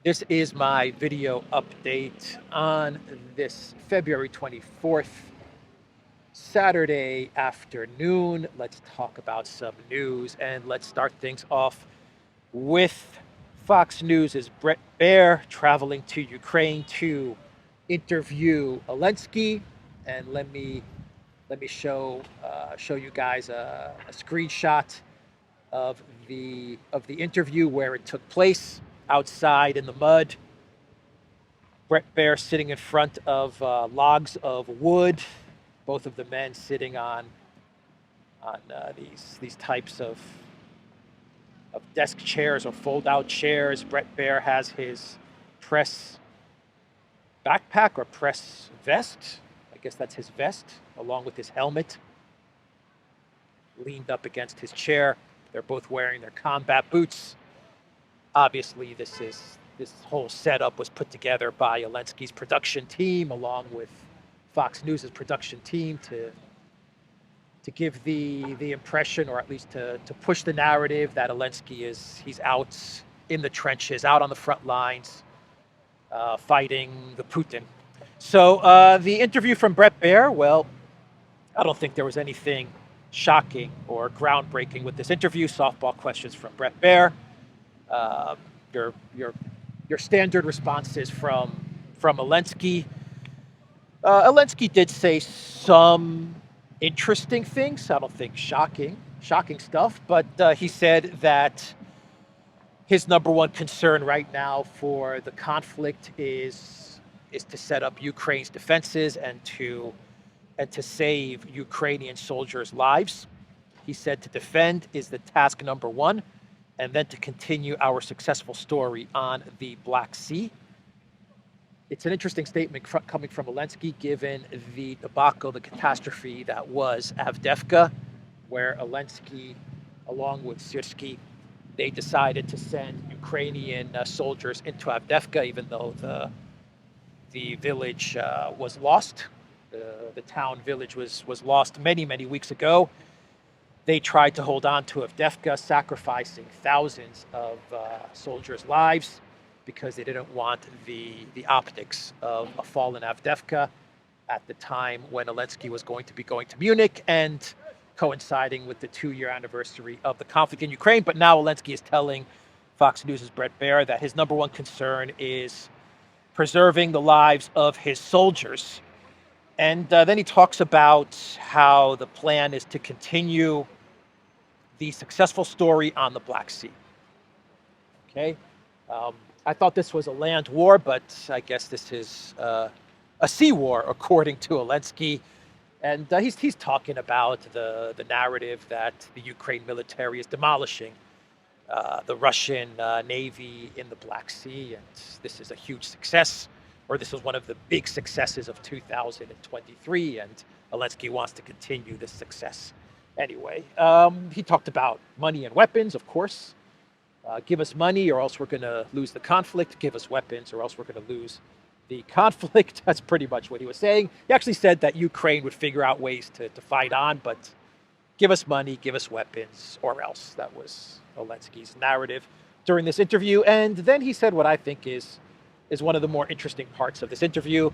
This is my video update on this February 24th, Saturday afternoon. Let's talk about some news and let's start things off with Fox News' Brett Baer traveling to Ukraine to interview Zelensky. And let me show you guys a screenshot of the interview where it took place outside in the mud. Brett Baer sitting in front of logs of wood, both of the men sitting on these types of desk chairs or fold-out chairs. Brett Baer has his press backpack or press vest. I guess that's his vest, along with his helmet, leaned up against his chair. They're both wearing their combat boots. Obviously, this whole setup was put together by Zelensky's production team, along with Fox News' production team, to give the impression, or at least to push the narrative, that Zelensky he's out in the trenches, out on the front lines, fighting the Putin. So the interview from Brett Baer, well, I don't think there was anything shocking or groundbreaking with this interview. Softball questions from Brett Baer. Your standard responses from Zelensky. Zelensky did say some interesting things. I don't think shocking stuff, but he said that his number one concern right now for the conflict is to set up Ukraine's defenses and to save Ukrainian soldiers' lives. He said to defend is the task number one, and then to continue our successful story on the Black Sea. It's an interesting statement coming from Zelensky, given the debacle, the catastrophe that was Avdiivka, where Zelensky, along with Syrskyi, they decided to send Ukrainian soldiers into Avdiivka, even though the village was lost. The town village was lost many weeks ago. They tried to hold on to Avdiivka, sacrificing thousands of soldiers' lives because they didn't want the optics of a fallen Avdiivka at the time when Zelensky was going to be going to Munich and coinciding with the 2-year anniversary of the conflict in Ukraine. But now Zelensky is telling Fox News' Brett Baer that his number one concern is preserving the lives of his soldiers. And then he talks about how the plan is to continue the successful story on the Black Sea. Okay, I thought this was a land war, but I guess this is a sea war, according to Zelensky. And he's talking about the narrative that the Ukraine military is demolishing the Russian Navy in the Black Sea, and this is a huge success, or this was one of the big successes of 2023, and Zelensky wants to continue this success. Anyway, he talked about money and weapons, of course. Give us money or else we're going to lose the conflict. Give us weapons or else we're going to lose the conflict. That's pretty much what he was saying. He actually said that Ukraine would figure out ways to fight on, but give us money, give us weapons, or else. That was Zelensky's narrative during this interview. And then he said what I think is one of the more interesting parts of this interview.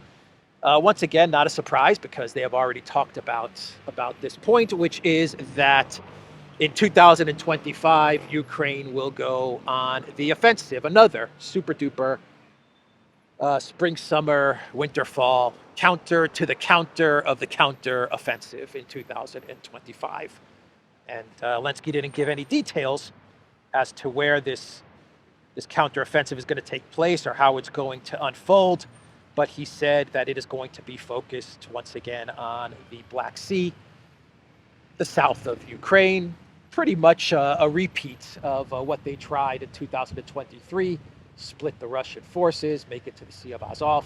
Once again, not a surprise, because they have already talked about this point, which is that in 2025, Ukraine will go on the offensive. Another super duper spring, summer, winter, fall counter to the counter of the counter offensive in 2025. And Zelensky didn't give any details as to where this counteroffensive is going to take place or how it's going to unfold. But he said that it is going to be focused once again on the Black Sea, the south of Ukraine, pretty much a repeat of what they tried in 2023, split the Russian forces, make it to the Sea of Azov,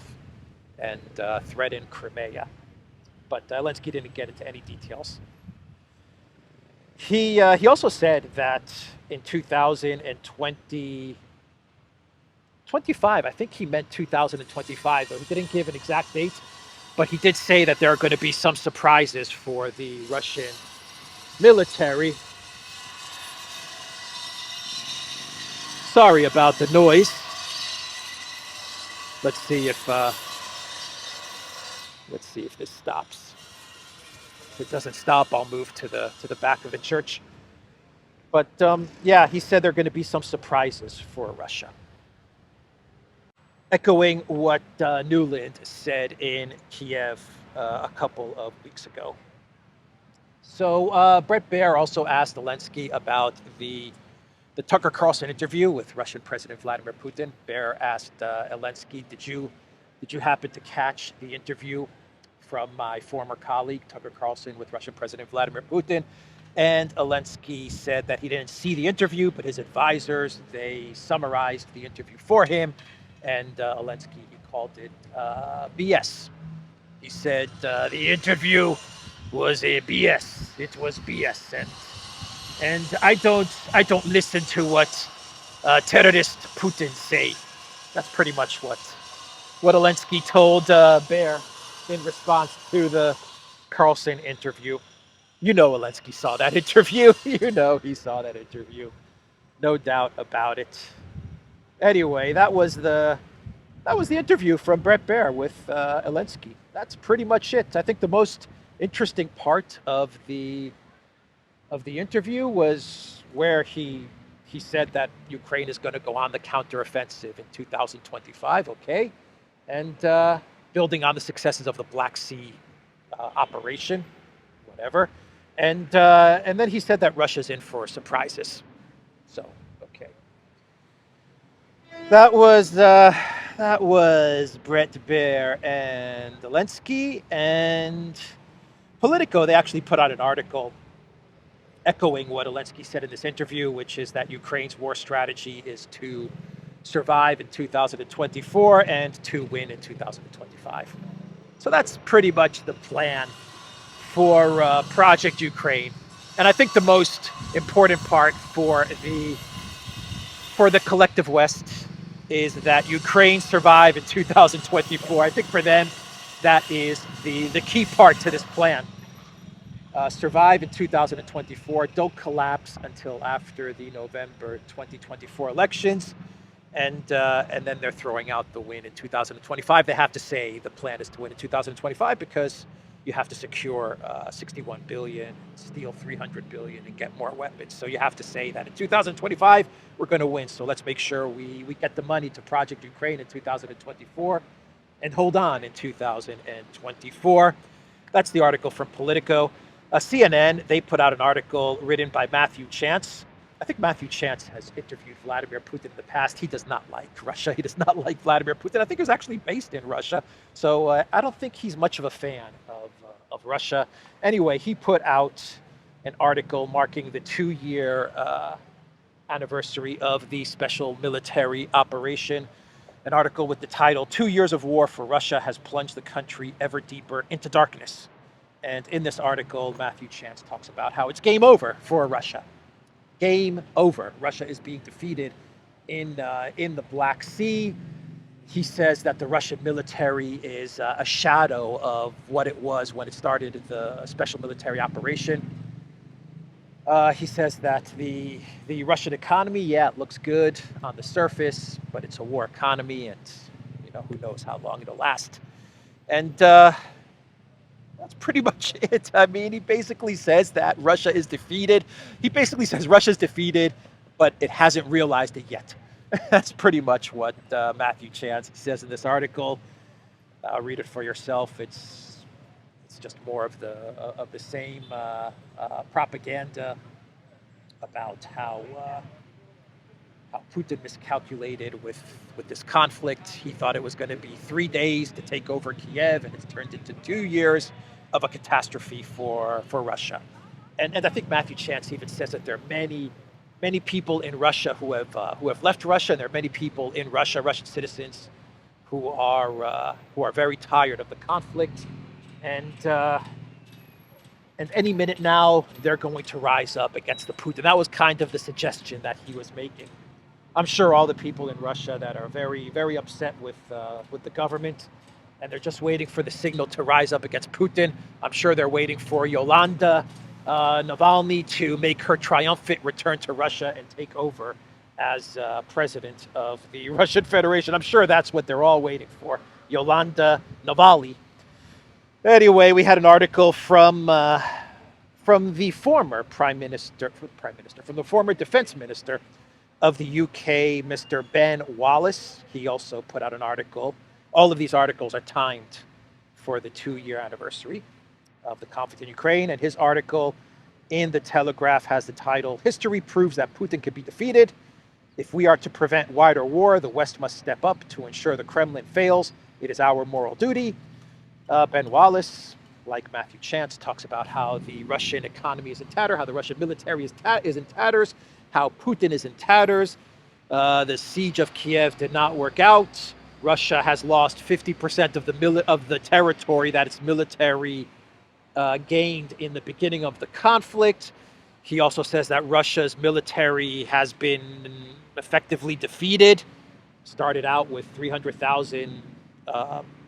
and threaten Crimea. But Zelensky didn't get into any details. He also said that in 2025, I think he meant 2025, though he didn't give an exact date, but he did say that there are going to be some surprises for the Russian military. Sorry about the noise. Let's see if this stops. If it doesn't stop, I'll move to the back of the church. But yeah, he said there are going to be some surprises for Russia. Echoing what Newland said in Kiev a couple of weeks ago. So Brett Baer also asked Zelensky about the Tucker Carlson interview with Russian President Vladimir Putin. Baer asked Zelensky, did you happen to catch the interview from my former colleague Tucker Carlson with Russian President Vladimir Putin? And Zelensky said that he didn't see the interview, but his advisors, they summarized the interview for him. And Zelensky, he called it BS. He said the interview was a BS. It was BS, and I don't listen to what terrorist Putin say. That's pretty much what Zelensky told Baer in response to the Carlson interview. You know, Zelensky saw that interview. You know, he saw that interview. No doubt about it. Anyway, that was the interview from Brett Baer with Zelensky. That's pretty much it. I think the most interesting part of the interview was where he said that Ukraine is going to go on the counteroffensive in 2025. Okay, and building on the successes of the Black Sea operation, whatever, and then he said that Russia's in for surprises. So okay. That was Brett Baer and Zelensky. And Politico, they actually put out an article echoing what Zelensky said in this interview, which is that Ukraine's war strategy is to survive in 2024 and to win in 2025. So that's pretty much the plan for Project Ukraine. And I think the most important part for the collective West is that Ukraine survive in 2024. I think for them, that is the key part to this plan. Survive in 2024, don't collapse until after the November 2024 elections, and then they're throwing out the win in 2025. They have to say the plan is to win in 2025 because you have to secure 61 billion, steal 300 billion, and get more weapons. So you have to say that in 2025, we're going to win. So let's make sure we get the money to Project Ukraine in 2024 and hold on in 2024. That's the article from Politico. CNN, they put out an article written by Matthew Chance. I think Matthew Chance has interviewed Vladimir Putin in the past. He does not like Russia. He does not like Vladimir Putin. I think he was actually based in Russia. So I don't think he's much of a fan of Russia. Anyway, he put out an article marking the 2-year anniversary of the special military operation. An article with the title, 2 years of war for Russia has plunged the country ever deeper into darkness. And in this article, Matthew Chance talks about how it's game over for Russia. Game over. Russia is being defeated in the Black Sea. He says that the Russian military is a shadow of what it was when it started the special military operation. He says that the Russian economy, yeah, it looks good on the surface, but it's a war economy, and who knows how long it'll last. And that's pretty much it. I mean, he basically says that Russia is defeated. He basically says Russia's defeated, but it hasn't realized it yet. That's pretty much what Matthew Chance says in this article. Read it for yourself. It's just more of the same propaganda about how Putin miscalculated with this conflict. He thought it was going to be 3 days to take over Kiev, and it's turned into 2 years of a catastrophe for Russia. And I think Matthew Chance even says that there are many people in Russia who have left Russia, and there are many people in Russia, Russian citizens, who are very tired of the conflict, and any minute now they're going to rise up against the Putin. That was kind of the suggestion that he was making. I'm sure all the people in Russia that are very, very upset with the government, and they're just waiting for the signal to rise up against Putin. I'm sure they're waiting for Yolanda Navalny to make her triumphant return to Russia and take over as president of the Russian Federation. I'm sure that's what they're all waiting for. Yolanda Navalny. Anyway, we had an article from the former from the former defense minister of the UK, Mr. Ben Wallace. He also put out an article. All of these articles are timed for the 2-year anniversary of the conflict in Ukraine, and his article in the Telegraph has the title, "History Proves That Putin Can Be Defeated. If we are to prevent wider war, the West must step up to ensure the Kremlin fails. It is our moral duty." Ben Wallace, like Matthew Chance, talks about how the Russian economy is in tatters, how the Russian military is in tatters, how Putin is in tatters. The siege of Kiev did not work out. Russia has lost 50% of the territory that its military gained in the beginning of the conflict. He also says that Russia's military has been effectively defeated. Started out with 300,000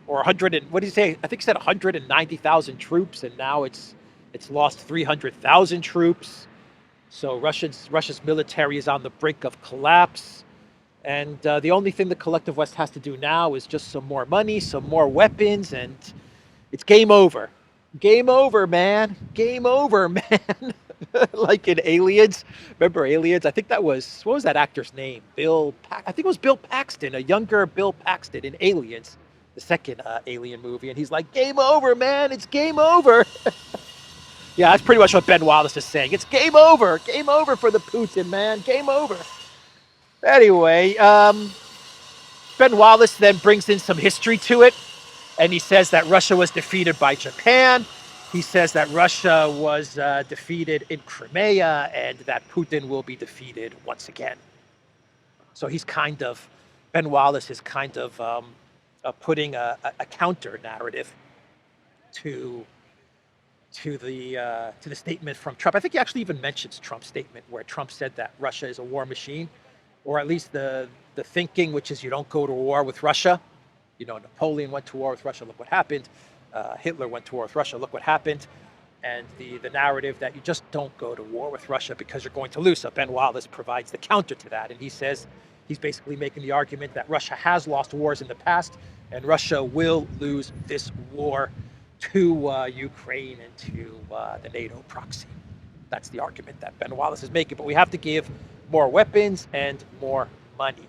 or 100 and what did he say? I think he said 190,000 troops, and now it's lost 300,000 troops. So Russia's military is on the brink of collapse, and the only thing the collective West has to do now is just some more money, some more weapons, and it's game over. Game over, man. Game over, man. Like in Aliens. Remember Aliens? I think that was, what was that actor's name? I think it was Bill Paxton, a younger Bill Paxton in Aliens, the second Alien movie. And he's like, game over, man. It's game over. Yeah, that's pretty much what Ben Wallace is saying. It's game over. Game over for the Putin, man. Game over. Anyway, Ben Wallace then brings in some history to it. And he says that Russia was defeated by Japan. He says that Russia was defeated in Crimea and that Putin will be defeated once again. So Ben Wallace is kind of putting a counter narrative to the statement from Trump. I think he actually even mentions Trump's statement where Trump said that Russia is a war machine, or at least the thinking, which is you don't go to war with Russia. You know, Napoleon went to war with Russia, look what happened. Hitler went to war with Russia, look what happened. And the narrative that you just don't go to war with Russia because you're going to lose. So Ben Wallace provides the counter to that. And he says he's basically making the argument that Russia has lost wars in the past, and Russia will lose this war to Ukraine and to the NATO proxy. That's the argument that Ben Wallace is making. But we have to give more weapons and more money.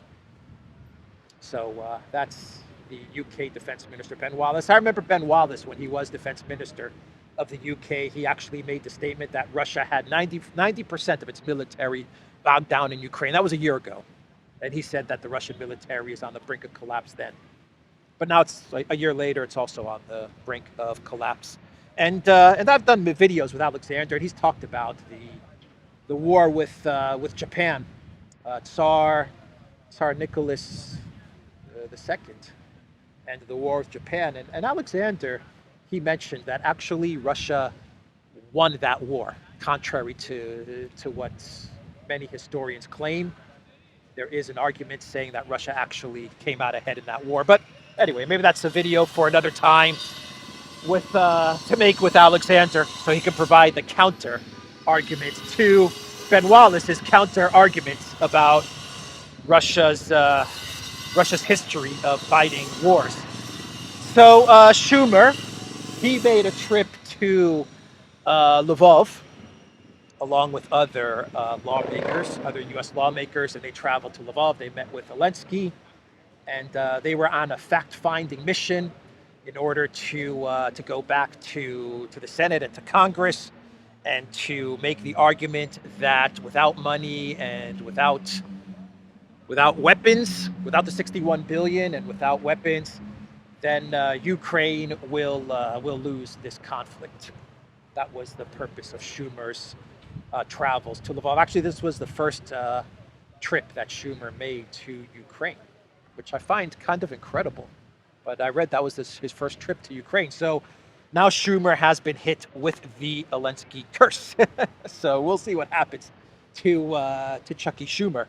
So that's the UK Defence Minister, Ben Wallace. I remember Ben Wallace when he was Defence Minister of the UK. He actually made the statement that Russia had 90% of its military bogged down in Ukraine. That was a year ago. And he said that the Russian military is on the brink of collapse then. But now it's like a year later, it's also on the brink of collapse. And I've done videos with Alexander, and he's talked about the war with Japan. Tsar Nicholas II and the war with Japan. And Alexander, he mentioned that actually Russia won that war, contrary to what many historians claim. There is an argument saying that Russia actually came out ahead in that war. But anyway, maybe that's a video for another time to make with Alexander, so he can provide the counter argument to Ben Wallace's counter arguments about Russia's history of fighting wars. So Schumer, he made a trip to Lvov along with other lawmakers, other U.S. lawmakers, and they traveled to Lvov. They met with Zelensky, and they were on a fact-finding mission in order to go back to the Senate and to Congress and to make the argument that without money and without weapons, without the 61 billion and without weapons, then Ukraine will lose this conflict. That was the purpose of Schumer's travels to Lvov. Actually, this was the first trip that Schumer made to Ukraine, which I find kind of incredible. But I read that was his first trip to Ukraine. So now Schumer has been hit with the Zelensky curse. So we'll see what happens to Chucky Schumer.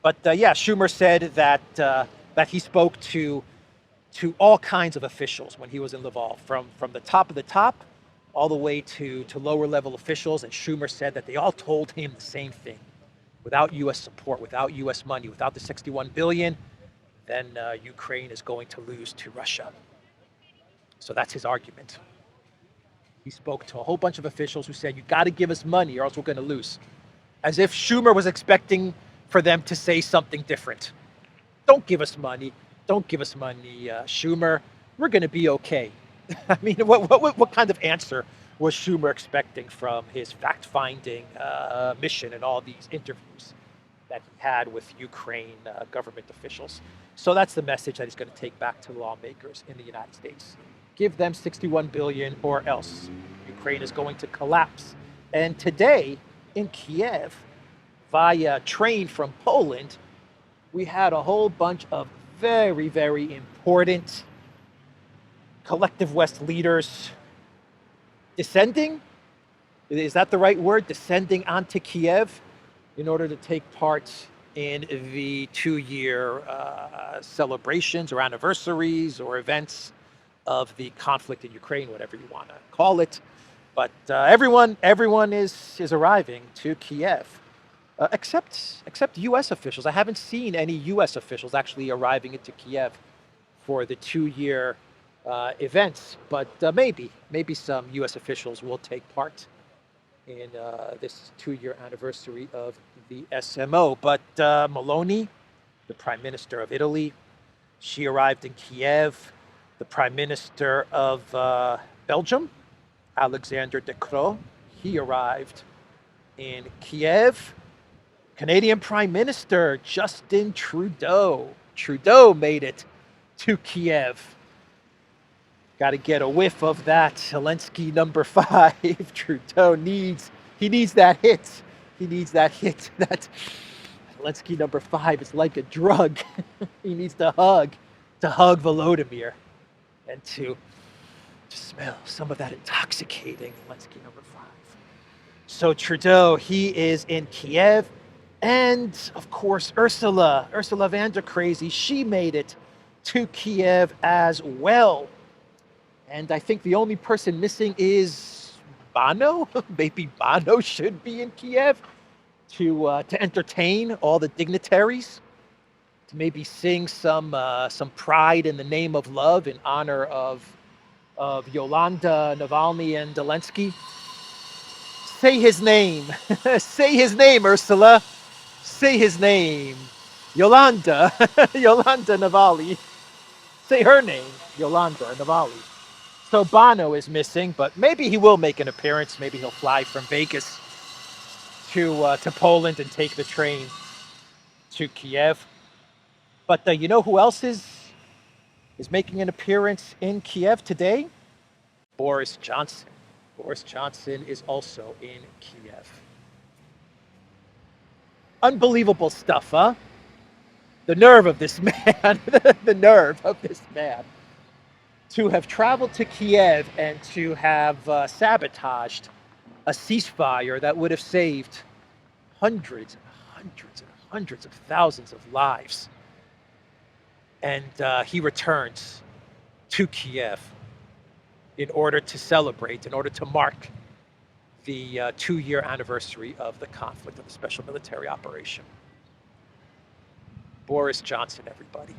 But yeah, Schumer said that he spoke to all kinds of officials when he was in Lvov, from the top of the top all the way to lower level officials. And Schumer said that they all told him the same thing, without U.S. support, without U.S. money, without the 61 billion, then Ukraine is going to lose to Russia. So that's his argument. He spoke to a whole bunch of officials who said, you got to give us money or else we're going to lose. As if Schumer was expecting for them to say something different. Don't give us money. Don't give us money, Schumer. We're going to be okay. I mean, what kind of answer was Schumer expecting from his fact-finding mission and all these interviews that he had with Ukraine government officials? So that's the message that he's going to take back to lawmakers in the United States. Give them 61 billion or else Ukraine is going to collapse. And today in Kiev, via train from Poland, we had a whole bunch of very, very important collective West leaders descending. Is that the right word? Descending onto Kiev in order to take part in the 2-year celebrations or anniversaries or events of the conflict in Ukraine, whatever you want to call it. But everyone is arriving to Kiev, except U.S. officials. I haven't seen any U.S. officials actually arriving into Kiev for the 2-year events, but maybe some U.S. officials will take part in this 2-year anniversary of the SMO. But Meloni, the Prime Minister of Italy, she arrived in Kiev. The Prime Minister of Belgium, Alexander De Croo, he arrived in Kiev. Canadian Prime Minister Justin Trudeau. Trudeau made it to Kiev. Got to get a whiff of that Zelensky #5. Trudeau needs that hit. He needs that hit. That Zelensky #5 is like a drug. He needs to hug Volodymyr and to smell some of that intoxicating Zelensky #5. So Trudeau, he is in Kiev. And of course, Ursula von der Crazy, she made it to Kiev as well. And I think the only person missing is Bono. Maybe Bono should be in Kiev to entertain all the dignitaries, to maybe sing some Pride in the Name of Love in honor of Yolanda, Navalny, and Zelensky. Say his name. Say his name, Ursula. Say his name. Yolanda. Yolanda Navalny. Say her name. Yolanda Navalny. So Bono is missing, but maybe he will make an appearance. Maybe he'll fly from Vegas to Poland and take the train to Kiev. But you know who else is making an appearance in Kiev today? Boris Johnson. Boris Johnson is also in Kiev. Unbelievable stuff, huh? The nerve of this man. The nerve of this man. To have traveled to Kiev and to have sabotaged a ceasefire that would have saved hundreds of thousands of lives. And he returns to Kiev in order to celebrate, in order to mark the 2-year anniversary of the conflict, of the special military operation. Boris Johnson, everybody.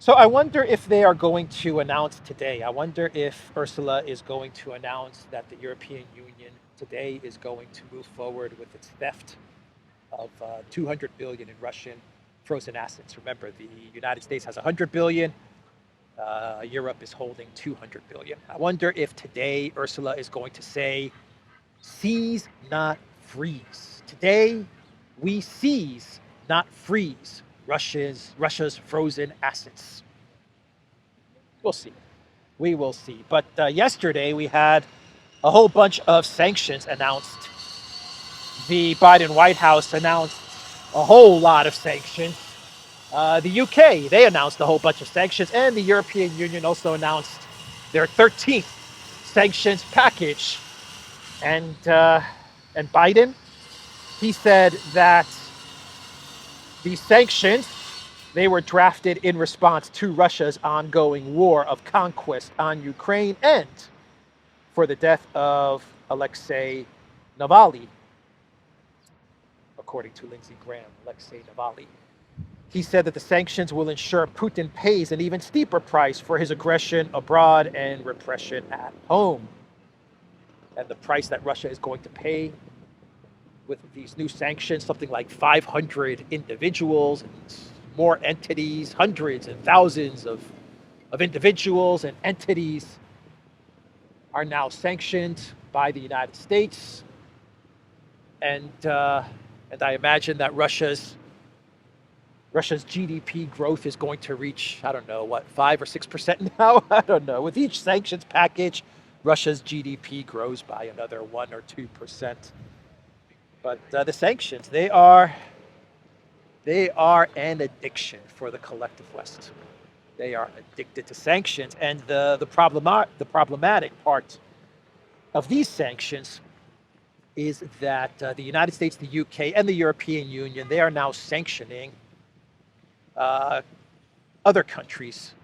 So I wonder if they are going to announce today, I wonder if Ursula is going to announce that the European Union today is going to move forward with its theft of 200 billion in Russian frozen assets. Remember, the United States has 100 billion. Europe is holding 200 billion. I wonder if today Ursula is going to say, seize, not freeze. Today, we seize, not freeze Russia's frozen assets. We'll see. We will see. But yesterday we had a whole bunch of sanctions announced. The Biden White House announced a whole lot of sanctions. The UK, they announced a whole bunch of sanctions, and the European Union also announced their 13th sanctions package. And Biden, he said that these sanctions, they were drafted in response to Russia's ongoing war of conquest on Ukraine and for the death of Alexei Navalny. according to Lindsey Graham, Alexei Navalny. He said that the sanctions will ensure Putin pays an even steeper price for his aggression abroad and repression at home. And the price that Russia is going to pay with these new sanctions, something like 500 individuals and more entities, hundreds and thousands of individuals and entities are now sanctioned by the United States. And I imagine that Russia's GDP growth is going to reach, I don't know, what, 5 or 6% now? I don't know. With each sanctions package, Russia's GDP grows by another 1 or 2%. But the sanctions, they are an addiction for the collective West. They are addicted to sanctions. And the problematic part of these sanctions is that the United States, the UK, and the European Union, they are now sanctioning other countries,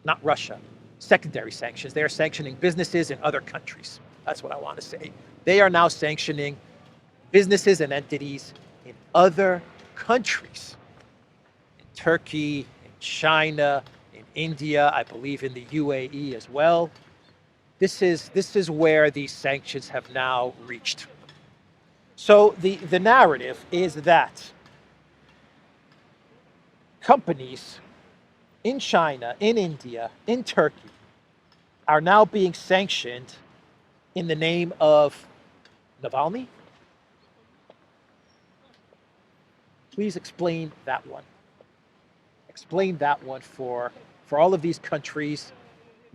not Russia, secondary sanctions. They are sanctioning businesses in other countries. That's what I want to say. They are now sanctioning businesses and entities in other countries. In Turkey, in China, in India, I believe in the UAE as well. This is where these sanctions have now reached. So the narrative is that companies in China, in India, in Turkey are now being sanctioned in the name of Navalny. Please explain that one. Explain that one for all of these countries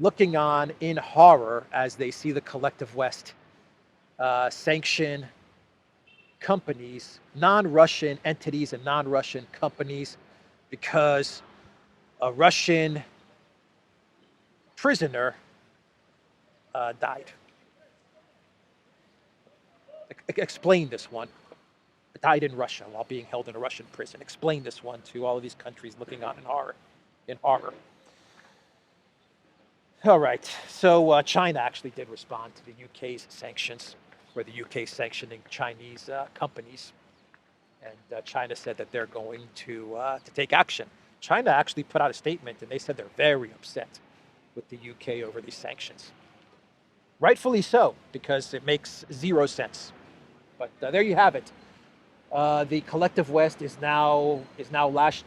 looking on in horror as they see the collective West sanction companies, non-Russian entities and non-Russian companies, because a Russian prisoner died. Explain this one. Died in Russia while being held in a Russian prison. Explain this one to all of these countries looking on in horror. All right, so China actually did respond to the UK's sanctions, where the UK is sanctioning Chinese companies. And China said that they're going to take action. China actually put out a statement, and they said they're very upset with the UK over these sanctions. Rightfully so, because it makes zero sense. But there you have it. The collective West is now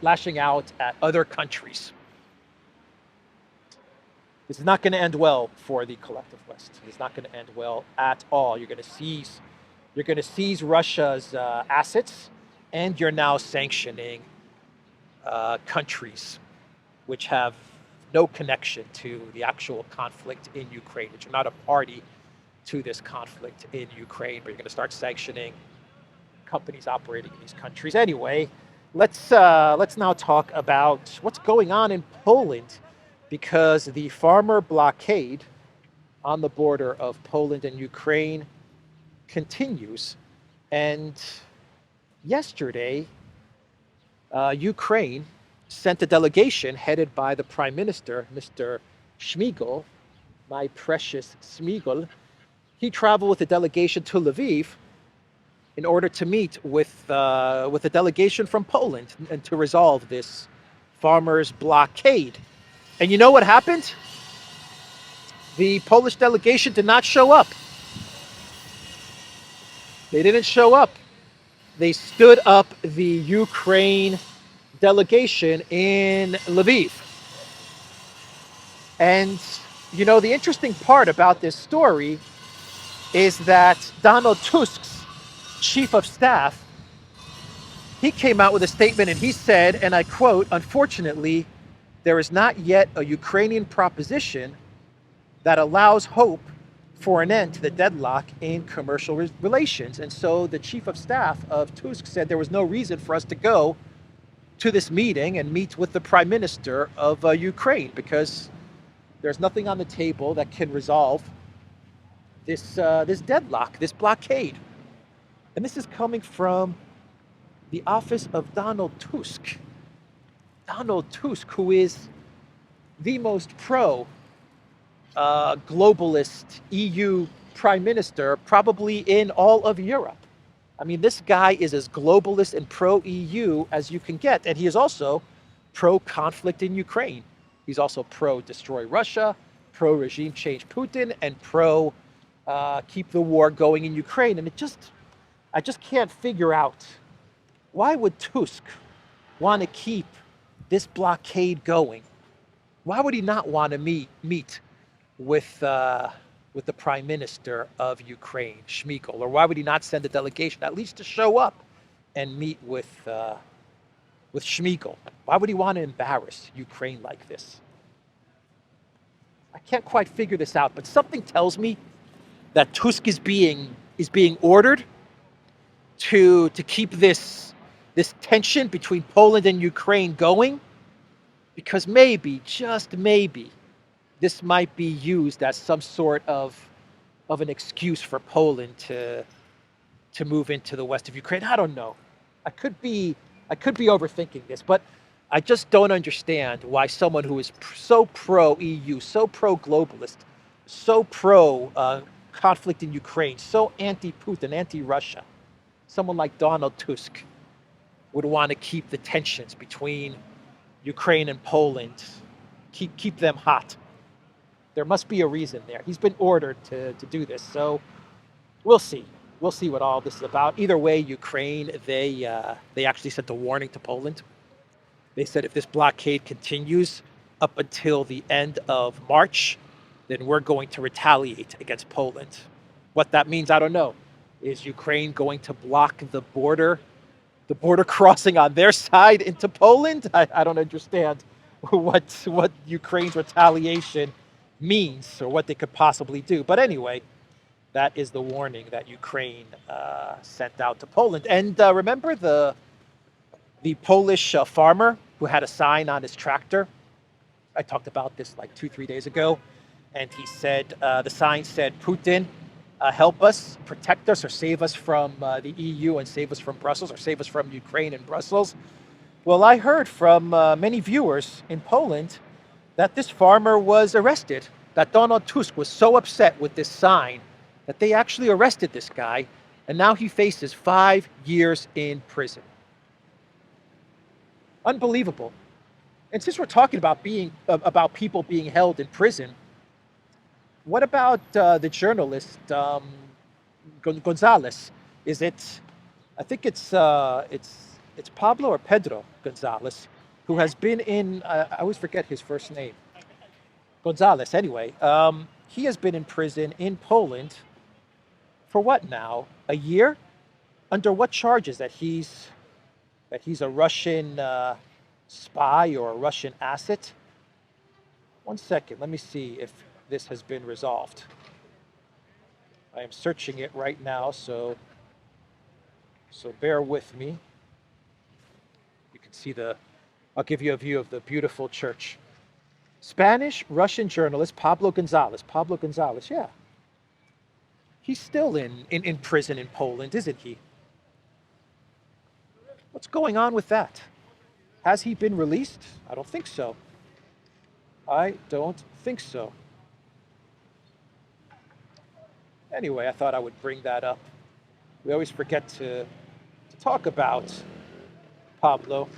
lashing out at other countries. This is not going to end well for the collective West. It's not going to end well at all. You're going to seize Russia's assets, and you're now sanctioning countries which have no connection to the actual conflict in Ukraine. That you're not a party to this conflict in Ukraine, but you're going to start sanctioning companies operating in these countries. Anyway, let's now talk about what's going on in Poland, because the farmer blockade on the border of Poland and Ukraine continues. And yesterday, Ukraine sent a delegation headed by the Prime Minister, Mr. Śmigol, my precious Śmigol. He traveled with a delegation to Lviv in order to meet with a delegation from Poland and to resolve this farmers' blockade. And you know what happened? The Polish delegation did not show up. They didn't show up. They stood up the Ukraine delegation in Lviv. And, you know, the interesting part about this story is that Donald Tusk's chief of staff, he came out with a statement and he said, and I quote, "Unfortunately, there is not yet a Ukrainian proposition that allows hope for an end to the deadlock in commercial relations." And so the chief of staff of Tusk said there was no reason for us to go to this meeting and meet with the prime minister of Ukraine, because there's nothing on the table that can resolve this deadlock, this blockade. And this is coming from the office of Donald Tusk. Donald Tusk, who is the most globalist EU prime minister probably in all of Europe. I mean, this guy is as globalist and pro-EU as you can get, and he is also pro-conflict in Ukraine. He's also pro-destroy Russia, pro-regime change Putin, and pro-keep the war going in Ukraine. And I just can't figure out, why would Tusk want to keep this blockade going? Why would he not want to meet with the Prime Minister of Ukraine, Shmyhal? Or why would he not send a delegation at least to show up and meet with Shmyhal? Why would he want to embarrass Ukraine like this? I can't quite figure this out, but something tells me that Tusk is being ordered to keep this tension between Poland and Ukraine going, because maybe, just maybe, this might be used as some sort of an excuse for Poland to move into the west of Ukraine. I don't know. I could be overthinking this, but I just don't understand why someone who is so pro-EU, so pro-globalist, so pro conflict in Ukraine, so anti-Putin, anti-Russia, someone like Donald Tusk would want to keep the tensions between Ukraine and Poland, keep them hot. There must be a reason there. He's been ordered to do this, so we'll see. We'll see what all this is about. Either way, Ukraine, they actually sent a warning to Poland. They said if this blockade continues up until the end of March, then we're going to retaliate against Poland. What that means, I don't know. Is Ukraine going to block the border crossing on their side into Poland? I don't understand what Ukraine's retaliation means or what they could possibly do. But anyway, that is the warning that Ukraine sent out to Poland. And remember the Polish farmer who had a sign on his tractor? I talked about this like 2-3 days ago. And he said, the sign said, Putin, help us, protect us, or save us from the EU and save us from Brussels, or save us from Ukraine and Brussels. Well, I heard from many viewers in Poland that this farmer was arrested, that Donald Tusk was so upset with this sign that they actually arrested this guy, and now he faces 5 years in prison. Unbelievable. And since we're talking about people being held in prison, what about the journalist Gonzalez? Is it? I think it's Pablo or Pedro Gonzalez, who has been in. I always forget his first name. Gonzalez. Anyway, he has been in prison in Poland for what now? A year? Under what charges? That he's a Russian spy or a Russian asset? 1 second. Let me see if this has been resolved. I am searching it right now, so bear with me. You can see I'll give you a view of the beautiful church. Spanish-Russian journalist Pablo Gonzalez. Pablo Gonzalez, yeah. He's still in prison in Poland, isn't he? What's going on with that? Has he been released? I don't think so. I don't think so. Anyway, I thought I would bring that up. We always forget to talk about Pablo.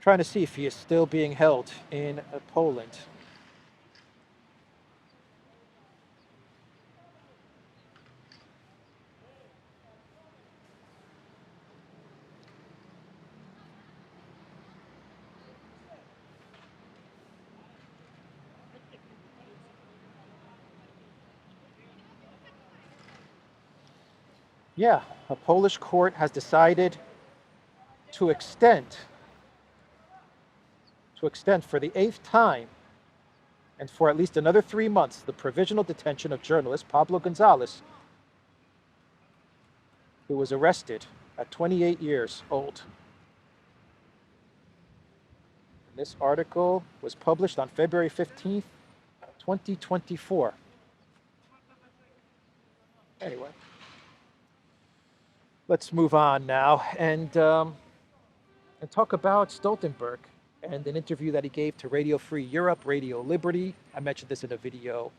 Trying to see if he is still being held in Poland. Yeah, a Polish court has decided to extend for the 8th time and for at least another 3 months the provisional detention of journalist Pablo Gonzalez, who was arrested at 28 years old. And this article was published on February 15th, 2024. Anyway. Let's move on now and talk about Stoltenberg and an interview that he gave to Radio Free Europe, Radio Liberty. I mentioned this in a video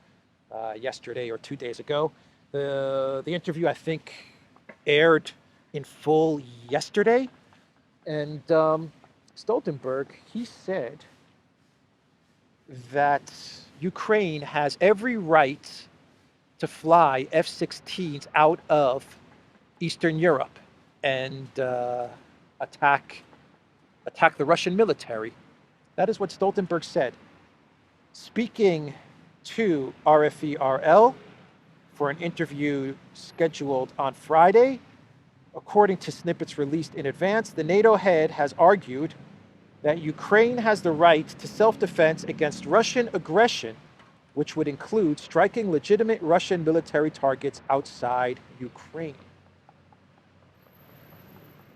yesterday or 2 days ago. The interview, I think, aired in full yesterday. And Stoltenberg, he said that Ukraine has every right to fly F-16s out of Eastern Europe and attack the Russian military. That is what Stoltenberg said. Speaking to RFE-RL for an interview scheduled on Friday, according to snippets released in advance, the NATO head has argued that Ukraine has the right to self-defense against Russian aggression, which would include striking legitimate Russian military targets outside Ukraine.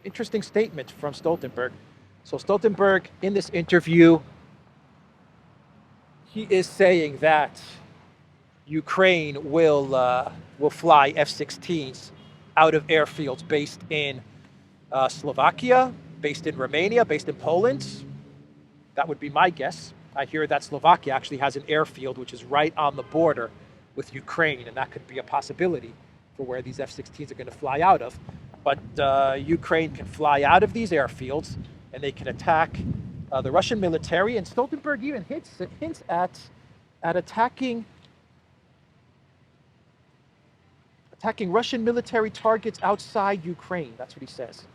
Interesting statement from Stoltenberg. So Stoltenberg, in this interview, he is saying that Ukraine will fly F-16s out of airfields based in Slovakia, based in Romania, based in Poland. That would be my guess. I hear that Slovakia actually has an airfield which is right on the border with Ukraine, and that could be a possibility for where these F-16s are going to fly out of. But Ukraine can fly out of these airfields, and they can attack the Russian military. And Stoltenberg even hints at attacking Russian military targets outside Ukraine. That's what he says.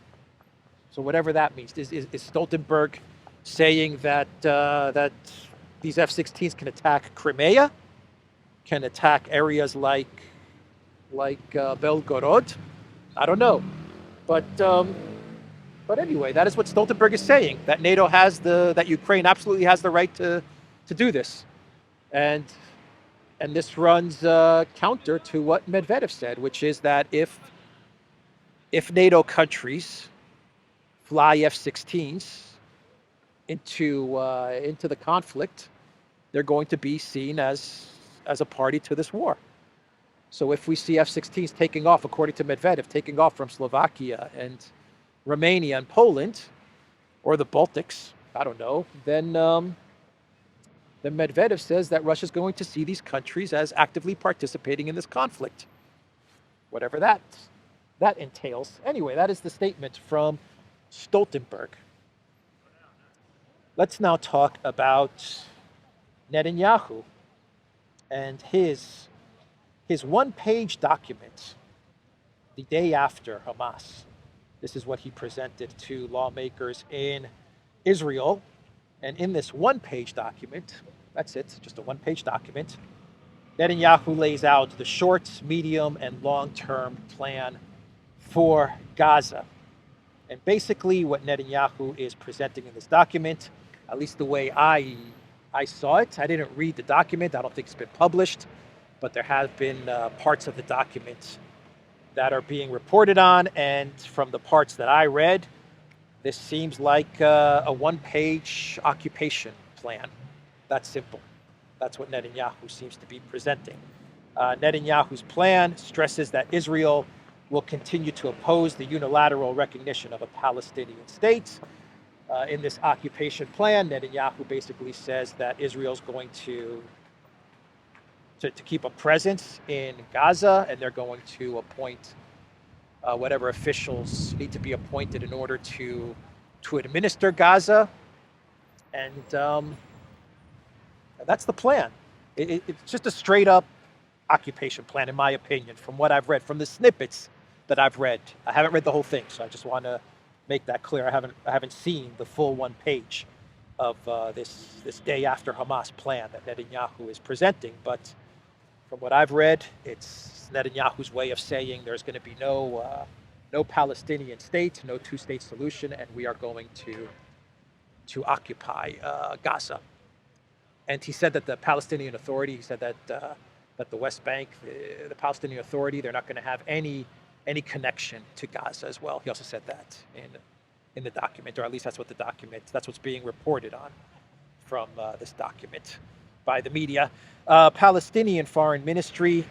So whatever that means, is Stoltenberg saying that that these F-16s can attack Crimea, can attack areas like Belgorod? I don't know, but anyway, that is what Stoltenberg is saying. That NATO has that Ukraine absolutely has the right to do this, and this runs counter to what Medvedev said, which is that if NATO countries fly F-16s into the conflict, they're going to be seen as a party to this war. So if we see F-16s taking off, according to Medvedev, taking off from Slovakia and Romania and Poland, or the Baltics, I don't know, then Medvedev says that Russia's going to see these countries as actively participating in this conflict, whatever that entails. Anyway, that is the statement from Stoltenberg. Let's now talk about Netanyahu and his one-page document the day after Hamas. This is what he presented to lawmakers in Israel. And in this one-page document, that's it, just a one-page document, Netanyahu lays out the short, medium, and long-term plan for Gaza. And basically what Netanyahu is presenting in this document, at least the way I saw it, I didn't read the document, I don't think it's been published, but there have been parts of the document that are being reported on, and from the parts that I read, this seems like a one-page occupation plan. That's simple. That's what Netanyahu seems to be presenting. Netanyahu's plan stresses that Israel will continue to oppose the unilateral recognition of a Palestinian state. In this occupation plan, Netanyahu basically says that Israel's going to keep a presence in Gaza, and they're going to appoint whatever officials need to be appointed in order to administer Gaza. And that's the plan. It's just a straight up occupation plan, in my opinion, from what I've read, from the snippets that I've read. I haven't read the whole thing, so I just want to make that clear. I haven't seen the full one page of this day after Hamas plan that Netanyahu is presenting, but from what I've read, it's Netanyahu's way of saying there's going to be no Palestinian state, no two-state solution, and we are going to occupy Gaza. And he said that the Palestinian Authority, he said that the West Bank, the Palestinian Authority, they're not going to have any connection to Gaza as well. He also said that in the document, or at least that's what's being reported on from this document by the media. Palestinian Foreign Ministry,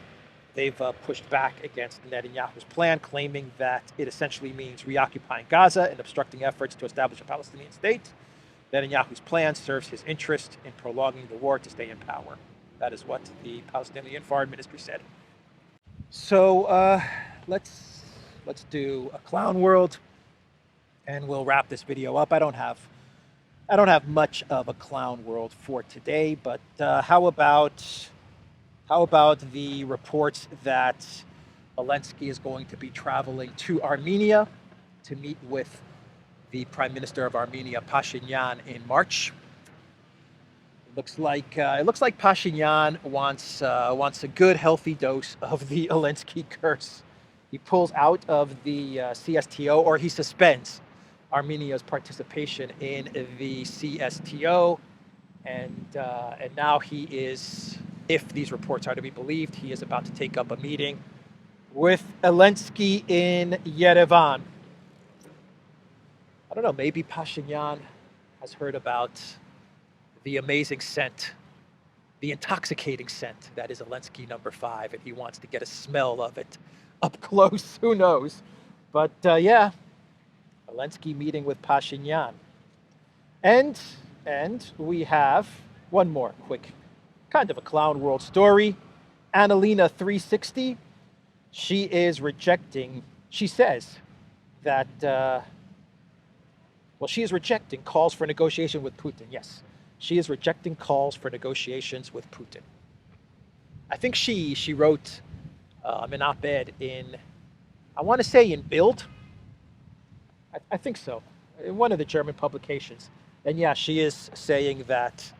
they've pushed back against Netanyahu's plan, claiming that it essentially means reoccupying Gaza and obstructing efforts to establish a Palestinian state. Netanyahu's plan serves his interest in prolonging the war to stay in power. That is what the Palestinian Foreign Ministry said. So let's do a clown world, and we'll wrap this video up. I don't have much of a clown world for today, but how about the reports that Zelensky is going to be traveling to Armenia to meet with the Prime Minister of Armenia, Pashinyan, in March? It looks like Pashinyan wants a good, healthy dose of the Zelensky curse. He pulls out of the CSTO, or he suspends Armenia's participation in the CSTO, and now he is, if these reports are to be believed, he is about to take up a meeting with Zelensky in Yerevan. I don't know. Maybe Pashinyan has heard about the amazing scent, the intoxicating scent that is Zelensky #5, and he wants to get a smell of it up close. Who knows? But yeah, Zelensky meeting with Pashinyan. And we have one more quick, kind of a clown world story. Annalena 360, she says that, she is rejecting calls for negotiation with Putin. Yes, she is rejecting calls for negotiations with Putin. I think she wrote an op-ed in, I want to say in Bild. I think so, in one of the German publications. And yeah, she is saying that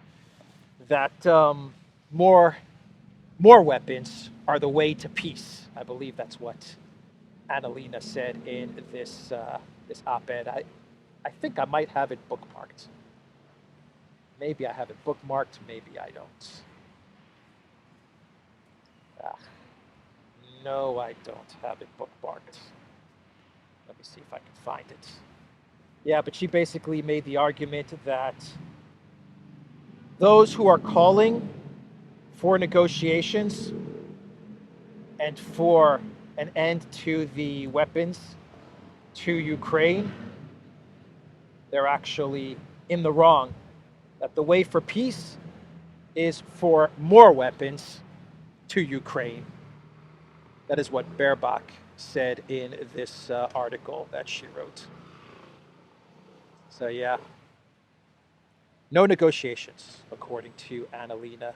more weapons are the way to peace. I believe that's what Annalena said in this op-ed. I think I might have it bookmarked. Maybe I have it bookmarked, maybe I don't. No, I don't have it bookmarked. Let me see if I can find it. Yeah, but she basically made the argument that those who are calling for negotiations and for an end to the weapons to Ukraine, they're actually in the wrong. That the way for peace is for more weapons to Ukraine. That is what Baerbock said in this article that she wrote. So yeah, no negotiations, according to Annalena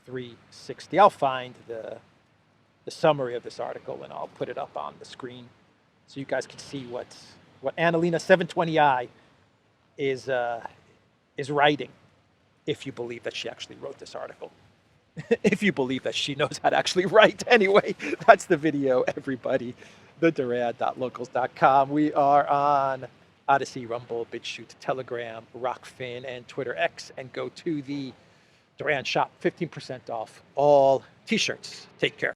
360. I'll find the summary of this article and I'll put it up on the screen so you guys can see what Annalena 720i is writing, if you believe that she actually wrote this article. If you believe that she knows how to actually write. Anyway, that's the video, everybody. The Duran.locals.com. We are on ODYSEE, Rumble, BitChute, Telegram, Rockfin, and Twitter X. And go to the Duran shop, 15% off all t-shirts. Take care.